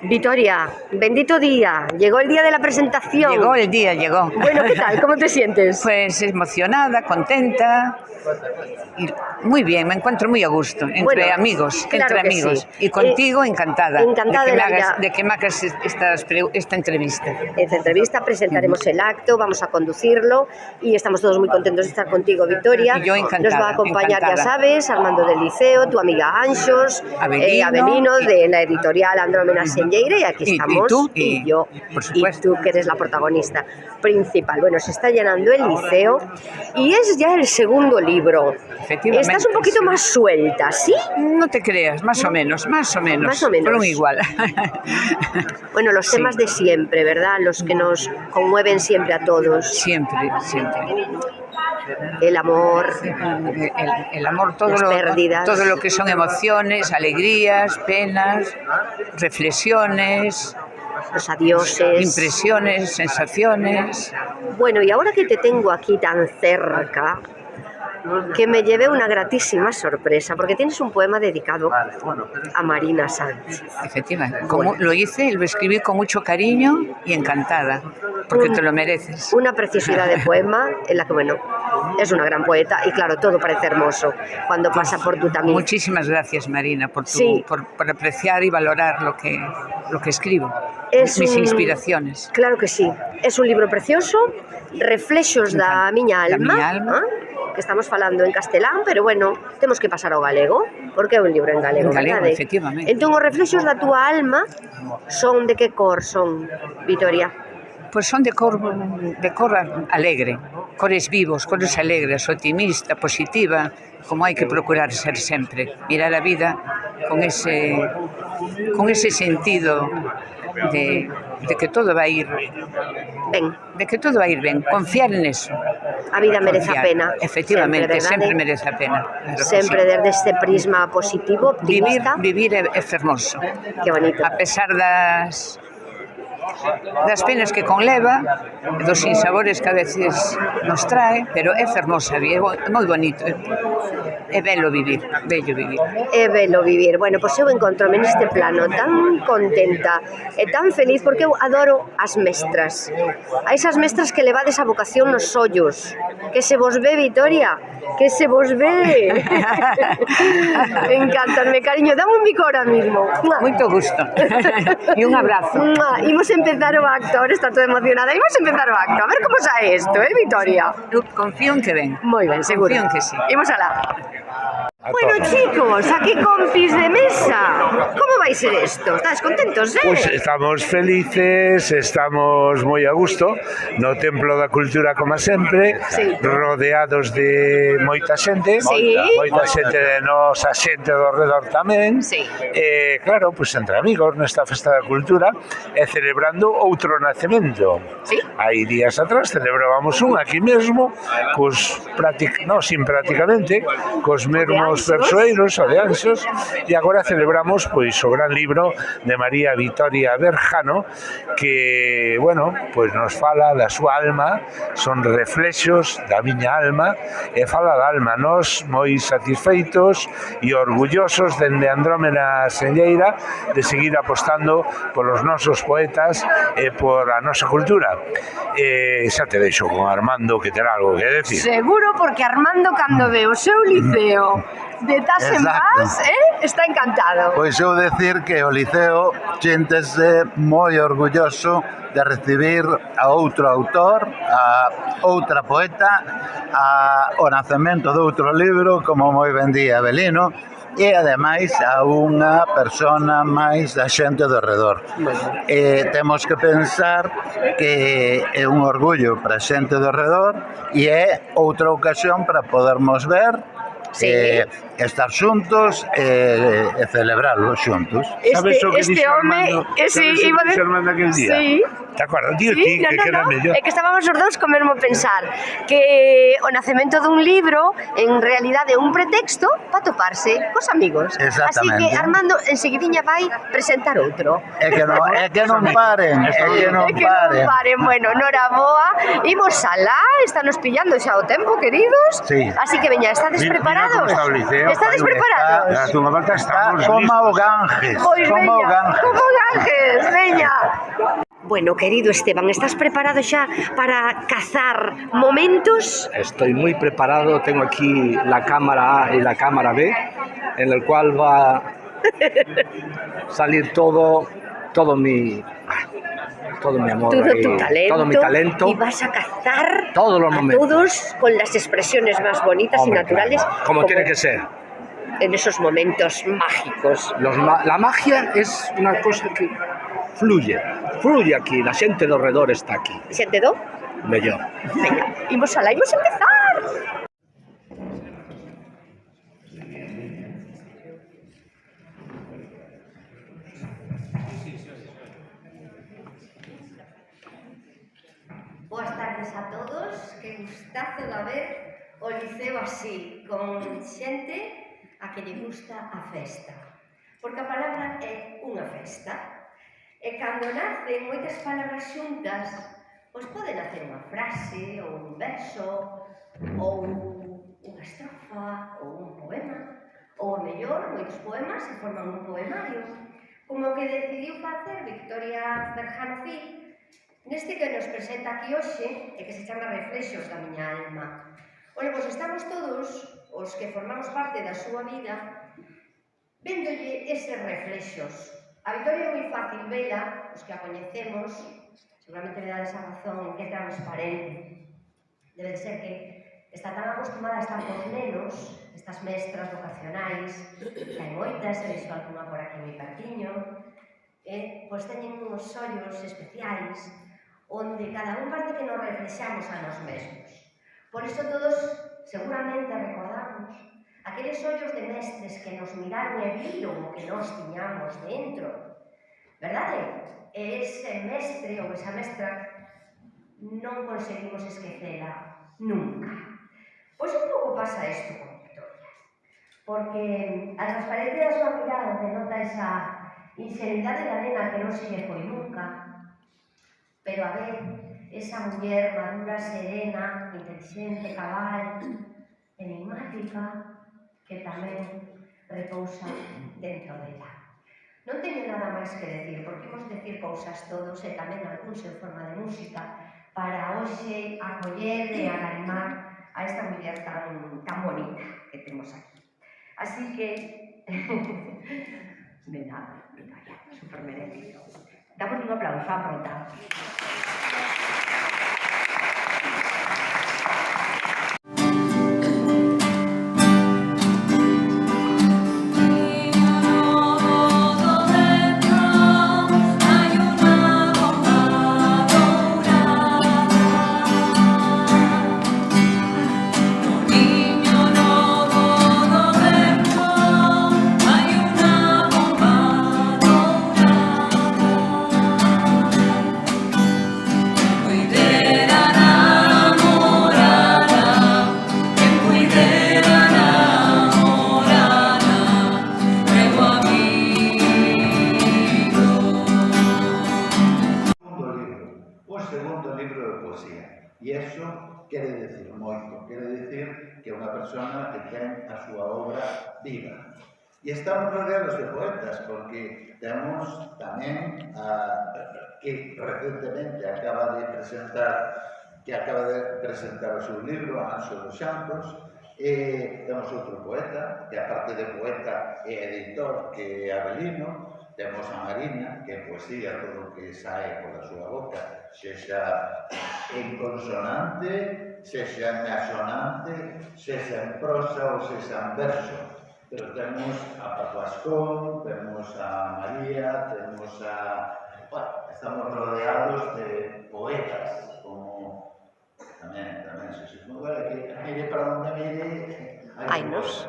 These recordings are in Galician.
Vitoria, bendito día. Llegó el día de la presentación. Llegó el día, llegó. Bueno, ¿qué tal? ¿Cómo te sientes? Pues emocionada, contenta. Y muy bien, me encuentro muy a gusto, entre amigos, claro entre amigos. Sí. Y contigo encantada, encantada de que me hagas esta entrevista. Esta entrevista presentaremos el acto, vamos a conducirlo y estamos todos muy contentos de estar contigo, Victoria. Y yo encantada. Nos va a acompañar, encantada. Ya sabes, Armando del Liceo, tu amiga Anxos, Avelino de la editorial Andrómena Senlleira, y aquí estamos. ¿Y tú? Y yo, por supuesto. Y tú, que eres la protagonista principal. Bueno, se está llenando el liceo y es ya el segundo libro. Estás un poquito más suelta, ¿sí? No te creas, más o menos. Más o menos. Pero igual. Bueno, los temas de siempre, ¿verdad? Los que nos conmueven siempre a todos. Siempre. El amor, el amor, las pérdidas. Todo lo que son emociones, alegrías, penas, reflexiones, los adioses, impresiones, sensaciones. Bueno, y ahora que te tengo aquí tan cerca, que me llevé una gratísima sorpresa, porque tienes un poema dedicado a Marina Sánchez. Efectivamente, como lo hice, lo escribí con mucho cariño y encantada, porque te lo mereces. Una preciosidad de poema en la que, bueno, es una gran poeta y claro, todo parece hermoso cuando pasa por tu tamiz. Muchísimas gracias, Marina, por apreciar y valorar lo que escribo, mis inspiraciones. Claro que sí, es un libro precioso, Reflexos da miña alma. Que estamos falando en castelán, pero bueno, temos que pasar ao galego, porque é un libro en galego, verdade? Efectivamente. Entón, os reflexos da túa alma son de que cor son, Vitoria? Pois son de cor alegre, cores vivos, cores alegres, optimista, positiva, como hai que procurar ser sempre, mirar a vida con ese sentido de que todo vai ir ben. De que todo vai ir ben, confiar en eso. A vida merece a pena. Efectivamente, sempre merece a pena. Sempre desde este prisma positivo, optimista. Vivir é fermoso. Que bonito. A pesar das penas que conleva, dos sinsabores que a veces nos trae, pero é fermosa, é moi bonito, é bello vivir. É bello vivir. Bueno, pois eu encontrome neste plano tan contenta e tan feliz porque eu adoro as mestras. A esas mestras que levades a vocación nos ollos, que se vos ve, Vitoria, que se vos ve. Encantanme, cariño, dame un bico ahora mismo. Moito gusto. E un abrazo. Imos empezar o acto, ahora está toda emocionada. Imos empezar o acto, a ver como sae isto, Vitoria? Eu confío en que ven. Moi ben, seguro. Confío en que sí. Imos alá. Bueno, chicos, aquí compis de mesa. ¿Cómo vai ser esto? ¿Estás contentos, Pues estamos felices, estamos moi a gusto no Templo da Cultura como sempre, rodeados de moita xente, moita xente de nosa xente do redor tamén. E claro, pues entre amigos nesta Festa da Cultura e celebrando outro nacemento. Hai días atrás celebrábamos un aquí mesmo, prácticamente, cos mesmos persoeiros, o de Anxos, e agora celebramos pois o gran libro de María Vitoria Berjano, que, bueno, pois nos fala da súa alma, son reflexos da miña alma, e fala da alma. Nós moi satisfeitos e orgullosos dende Andrómena Senlleira de seguir apostando polos nosos poetas e por a nosa cultura. Xa te deixo con Armando, que terá algo que decir. Seguro, porque Armando, cando ve o seu liceo de Tas en Paz, está encantado. Pois eu decir que o Liceo xéntese moi orgulloso de recibir a outro autor, a outra poeta, o nacemento de outro libro, como moi ben di Avelino, e ademais a unha persona máis da xente do redor. Temos que pensar que é un orgullo para a xente do redor e é outra ocasión para podermos ver, estar xuntos e celebrarlo xuntos. Sabes o que dixo Armando? Sabes o que dixo Armando aquel día? Te acordas? Dío ti, que queda mellor. É que estábamos os dous co mesmo pensar que o nacemento dun libro en realidade é un pretexto para toparse cos amigos. Así Exactamente. que Armando enseguidiña vai presentar outro. É que non paren, Bueno, noraboa, imos alá, estános pillando xa o tempo, queridos. Sí. Así que veña, estades Mira preparados? como está o Liceo. Estades preparados? A túa volta estamos Como o listos. Ganges, Pois como o veña, Ganges. como Ganges, veña. Bueno, querido Esteban, ¿estás preparado xa para cazar momentos? Estoy muy preparado, tengo aquí la cámara A y la cámara B, en el cual va a salir todo mi amor, Todo ahí, tu talento, todo mi talento, y vas a cazar todos los a momentos. todos con las expresiones más bonitas Hombre, y naturales, claro, como tiene que ser. en esos momentos mágicos. La magia es una cosa que fluye aquí, la xente do redor está aquí, ¿Se entendó? mellor. Venga, imos alá, imos a empezar. Boas tardes a todos, que gustazo de ver o Liceo así, con xente a que lle gusta a festa. Porque a palabra é unha festa. E cando nacen moitas palabras xuntas, pois pode nacer unha frase, ou un verso, ou unha estrofa, ou un poema, ou a mellor, moitos poemas se forman un poemario, como o que decidiu facer Victoria Berjano Cid, neste que nos presenta aquí hoxe, e que se chama Reflexos da miña alma. Bueno, pois estamos todos, os que formamos parte da súa vida, véndolle eses reflexos. A Victoria é moi fácil vela, os que a coñecemos, seguramente me dades a razón que é transparente. Debe de ser que está tan acostumada a estar cos nenos, estas mestras vocacionais, que hai moitas, he visto alguna por aquí moi pertiño, pois teñen uns ollos especiais, onde cada un parte que nos reflexamos a nós mesmos. Por iso todos seguramente recordamos aqueles ollos de mestres que nos miraron e viron o que nós tiñamos dentro, verdade? E ese mestre ou esa mestra non conseguimos esquecela nunca. Pois un pouco pasa isto con Victoria, porque a transparencia da súa mirada denota esa inseguridade da nena que non se lle foi nunca, pero a ver, esa muller madura, serena, inteligente, cabal, enigmática, que tamén repousa dentro dela. Non teño nada máis que decir, porque imos decir cousas todos e tamén algúns en forma de música para hoxe acoller e agarimar a esta muller tan bonita que temos aquí. Así que, de nada, Victoria, super merecido. Damos un aplauso a Prota. E iso quere decir moito, quere decir que é unha persona que ten a súa obra viva. E estamos rodeados de poetas, porque temos tamén que recentemente acaba de presentar o seu libro, Anxo dos Xantos, e temos outro poeta, que aparte de poeta é editor, que é Avelino. Temos a Marina, que é poesía, todo o que sae pola súa boca, sexa en consonante, sexa en asonante, sexa en prosa ou sexa en verso. Pero temos a Paco Ascón, temos a María, temos a... Bueno, estamos rodeados de poetas, como tamén se mueve, que mire para onde mire... Ainos.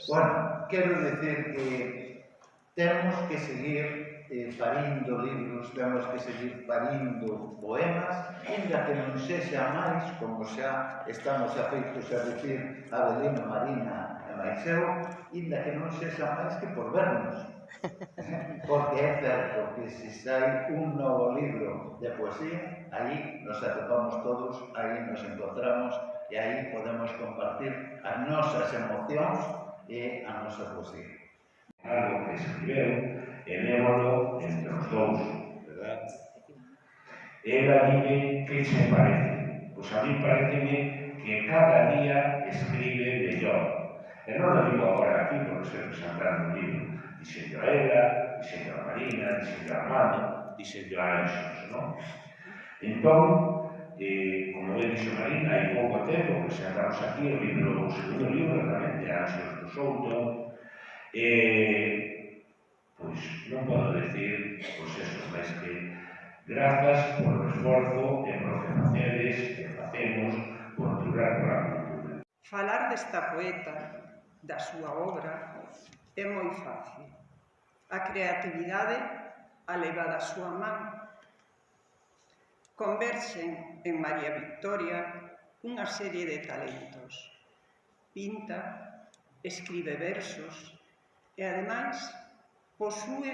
Bueno, quero decir que temos que seguir parindo libros, temos que seguir parindo poemas, ainda que non sexa máis, como xa estamos afeitos a dicir Avelino, Marina e máis eu, ainda que non sexa máis que por vernos. Porque é certo que se sai un novo libro de poesía, aí nos atopamos todos, aí nos encontramos e aí podemos compartir as nosas emocións e a nosa poesía. Algo que escribeu e lémolo entre os dous, verdad? Ela dime que se parece. Pois a mí pareceme que cada día escribe mellor. E non lo digo agora aquí porque se presentando un libro. Dixenlo a ela, dixenlo a Marina, dixenlo a Armando, dixenlo a Eixos, non? Entón, como he dixo Marina, hai pouco tempo que sentamos aquí o segundo libro realmente, Ansios do Souto, pois non podo decir, pois eso, máis que grazas por o esforzo e por o que facedes e facemos por durar pola cultura. Falar desta poeta, da súa obra, é moi fácil. A creatividade a leva da súa man. Converxen en María Victoria unha serie de talentos. Pinta, escribe versos e, ademais, posúe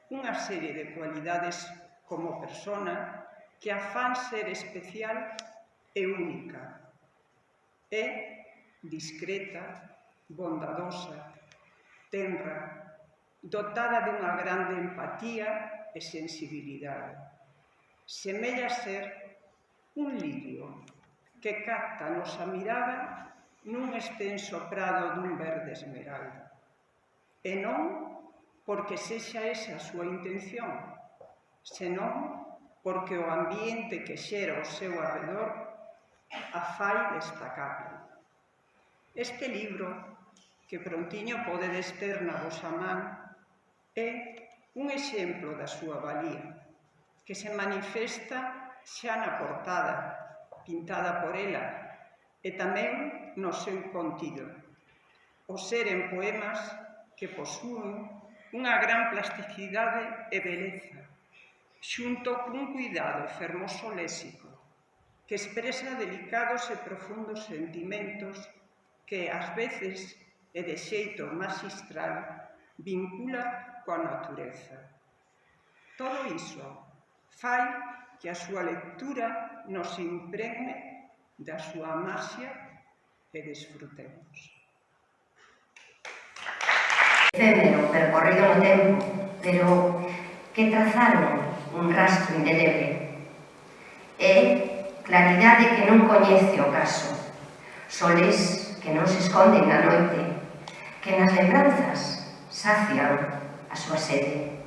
unha serie de cualidades como persona que a fan ser especial e única. É discreta, bondadosa, tenra, dotada dunha grande empatía e sensibilidade. Semella ser un lirio que capta a nosa mirada nun extenso prado dun verde esmeralda. E non porque sexa esa a súa intención, senón porque o ambiente que xera ao seu arredor a fai destacable. Este libro, que prontiño podedes ter na vosa man, é un exemplo da súa valía, que se manifesta xa na portada, pintada por ela, e tamén no seu contido. O seren poemas que posúen unha gran plasticidade e beleza, xunto cun cuidado e fermoso léxico, que expresa delicados e profundos sentimentos que, ás veces, e de xeito maxistral, vincula coa natureza. Todo iso fai que a súa lectura nos impregne da súa maxia e desfrutemos. Efémero, percorrido no tempo, pero que trazaron un rastro indeleble. É claridade que non coñece o caso, soles que non se esconden na noite, que nas lembranzas sacian a súa sede.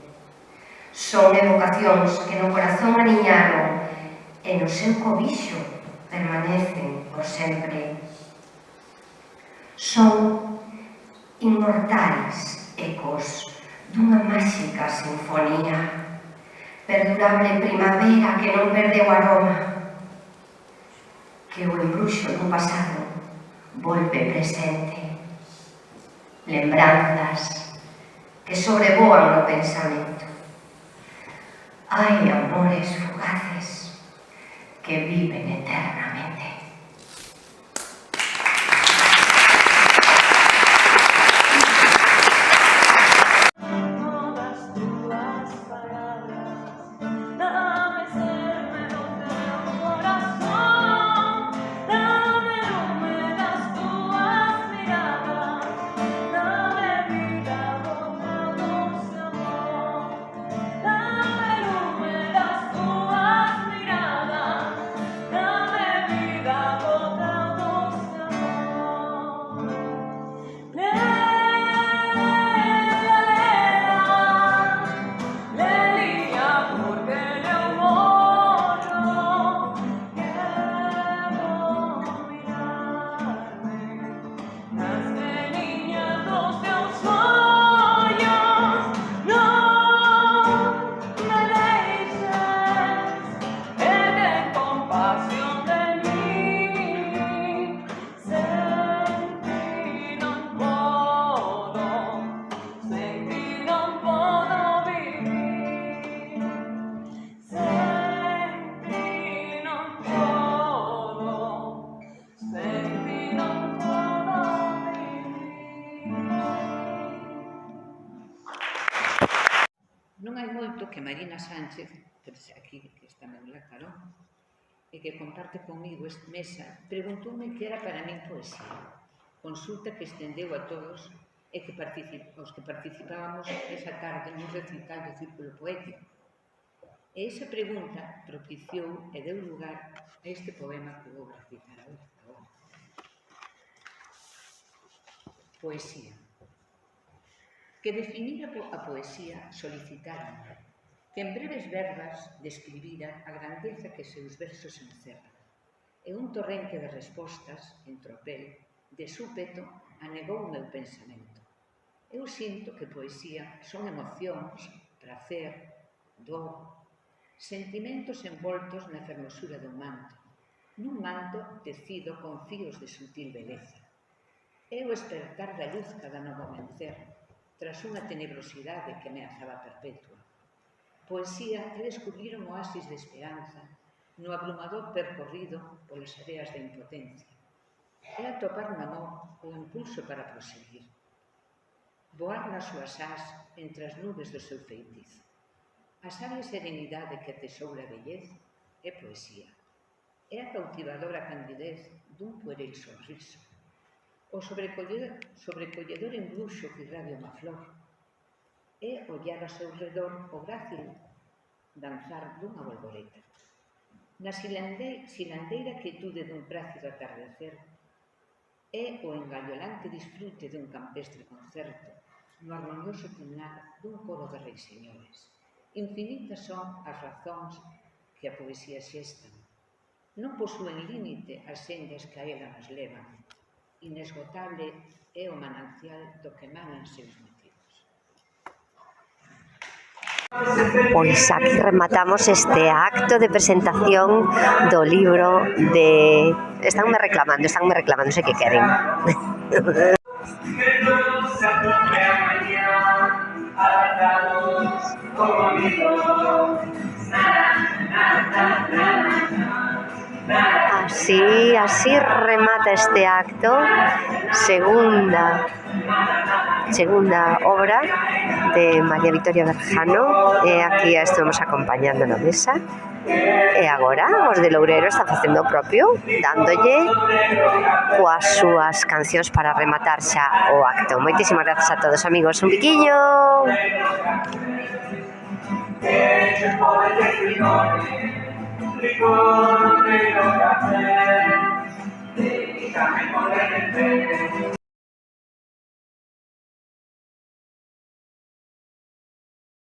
Son evocacións que no corazón aniñaron e no seu cobixo permanecen por sempre. Son inmortais ecos dunha máxica sinfonía, perdurable primavera que non perde o aroma, que o embruxo dun pasado volve presente, lembranzas que sobrevoan no pensamento. Hai amores fugaces que viven eternamente. Dame Non hai moito que Marina Sánchez, que aquí que está me la carón, e que comparte comigo esta mesa, preguntoume que era para min poesía. Consulta que estendeu a todos e que os que participábamos esa tarde nun recital do Círculo Poético. E esa pregunta propiciou e deu lugar a este poema que vou recitar agora. Poesía. Que definir a poesía solicitaron que en breves verbas describira a grandeza que seus versos encerran. E un torrente de respostas, en tropel, de súpeto, anegou o meu pensamento. Eu sinto que poesía son emocións, prazer, dor, sentimentos envoltos na fermosura do manto, nun manto tecido con fíos de sutil beleza. É o espertar da luz cada novo amencer, tras unha tenebrosidade que ameazaba perpetua. Poesía é descubrir un oasis de esperanza no abrumador percorrido polas areas da impotencia. É atopar no amor o impulso para proseguir. Voar nas súas ás entre as nubes do seu feitizo. A sabia serenidade que atesoura a vellez é poesía. É a cautivadora candidez dun pueril sorriso. O sobrecolledor embruxo que irradia unha flor. É ollar a seu redor o grácil danzar dunha bolboreta. Na silandeira quietude dun plácido atardecer, é o engallolante disfrute dun campestre concerto, no armonioso timnar dun coro de reis señores. Infinitas son as razóns que a poesía xestan. Non posúen límite as sendas que a ela nos levan. Inesgotable é o manancial do que emanan seus motivos. Pois aquí rematamos este acto de presentación do libro de... Estánme reclamando, sei que queren. Así remata este acto, segunda obra de María Vitoria Berjano, e aquí a estamos acompañando na mesa. E agora os de Loureiro están facendo o propio, dándolle coas súas cancións para rematar xa o acto. Moitísimas grazas a todos, amigos. Un biquiño. Ricordo che lo café, déjame poder